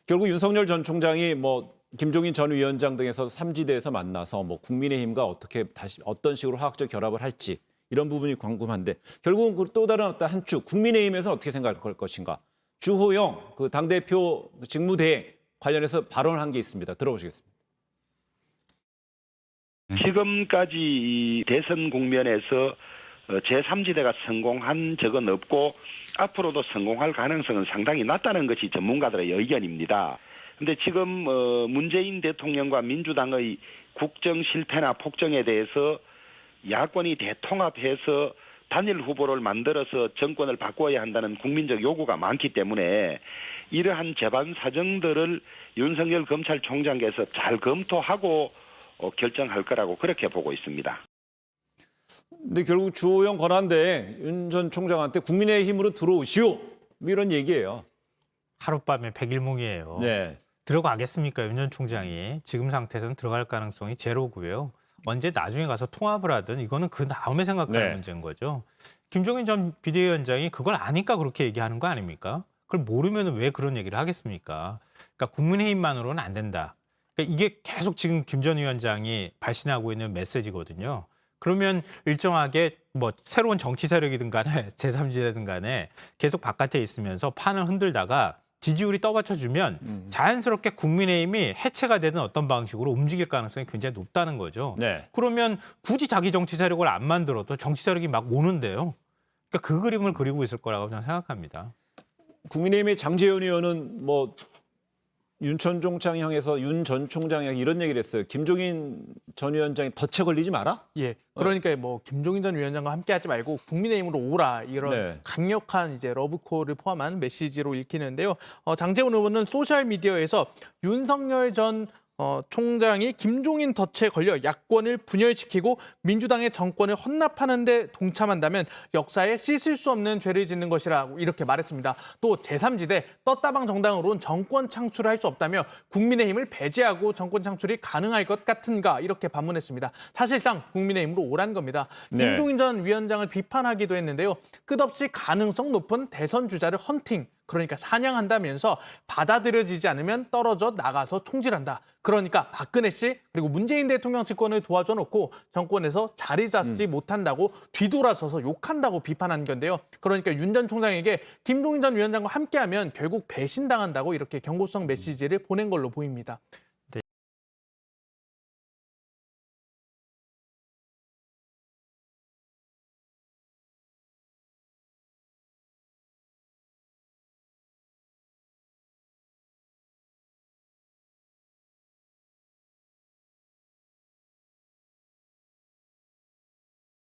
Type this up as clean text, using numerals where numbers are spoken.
결국 윤석열 전 총장이 뭐 김종인 전 위원장 등에서 삼지대에서 만나서 뭐 국민의힘과 어떻게 다시 어떤 식으로 화학적 결합을 할지 이런 부분이 궁금한데 결국은 또 다른 어떤 한 축 국민의힘에서는 어떻게 생각할 것인가? 주호영 그 당대표 직무대행 관련해서 발언을 한 게 있습니다. 들어보시겠습니다. 지금까지 이 대선 국면에서 제3지대가 성공한 적은 없고 앞으로도 성공할 가능성은 상당히 낮다는 것이 전문가들의 의견입니다. 그런데 지금 문재인 대통령과 민주당의 국정 실패나 폭정에 대해서 야권이 대통합해서 단일 후보를 만들어서 정권을 바꿔야 한다는 국민적 요구가 많기 때문에 이러한 재반 사정들을 윤석열 검찰총장께서 잘 검토하고 결정할 거라고 그렇게 보고 있습니다. 근데 결국 주호영 권한대행 윤 전 총장한테 국민의힘으로 들어오시오 이런 얘기예요. 하룻밤에 백일몽이에요. 네. 들어가겠습니까? 윤 전 총장이 지금 상태에서는 들어갈 가능성이 제로고요. 언제 나중에 가서 통합을 하든 이거는 그 다음에 생각하는 문제인 거죠. 김종인 전 비대위원장이 그걸 아니까 그렇게 얘기하는 거 아닙니까? 그걸 모르면 왜 그런 얘기를 하겠습니까? 그러니까 국민의힘만으로는 안 된다. 그러니까 이게 계속 지금 김 전 위원장이 발신하고 있는 메시지거든요. 그러면 일정하게 뭐 새로운 정치 세력이든 간에 제3지대든 간에 계속 바깥에 있으면서 판을 흔들다가 지지율이 떠받쳐주면 자연스럽게 국민의힘이 해체가 되는 어떤 방식으로 움직일 가능성이 굉장히 높다는 거죠. 네. 그러면 굳이 자기 정치 세력을 안 만들어도 정치 세력이 막 오는데요. 그러니까 그 그림을 그리고 있을 거라고 저는 생각합니다. 국민의힘의 장제원 의원은 뭐 윤 전 총장 향해서 윤 전 총장 향해 이런 얘기를 했어요. 김종인 전 위원장이 덫에 걸리지 마라? 예, 그러니까 뭐 김종인 전 위원장과 함께하지 말고 국민의힘으로 오라 이런 강력한 이제 러브콜을 포함한 메시지로 읽히는데요. 장제원 의원은 소셜 미디어에서 윤석열 전 총장이 김종인 덫에 걸려 야권을 분열시키고 민주당의 정권을 헌납하는 데 동참한다면 역사에 씻을 수 없는 죄를 짓는 것이라고 이렇게 말했습니다. 또 제3지대 떴다방 정당으로는 정권 창출을 할 수 없다며 국민의힘을 배제하고 정권 창출이 가능할 것 같은가 이렇게 반문했습니다. 사실상 국민의힘으로 오란 겁니다. 김종인 전 위원장을 비판하기도 했는데요. 끝없이 가능성 높은 대선 주자를 헌팅, 그러니까 사냥한다면서 받아들여지지 않으면 떨어져 나가서 총질한다. 그러니까 박근혜 씨 그리고 문재인 대통령 집권을 도와줘 놓고 정권에서 자리 잡지 못한다고 뒤돌아서서 욕한다고 비판한 건데요. 그러니까 윤 전 총장에게 김종인 전 위원장과 함께하면 결국 배신당한다고 이렇게 경고성 메시지를 보낸 걸로 보입니다.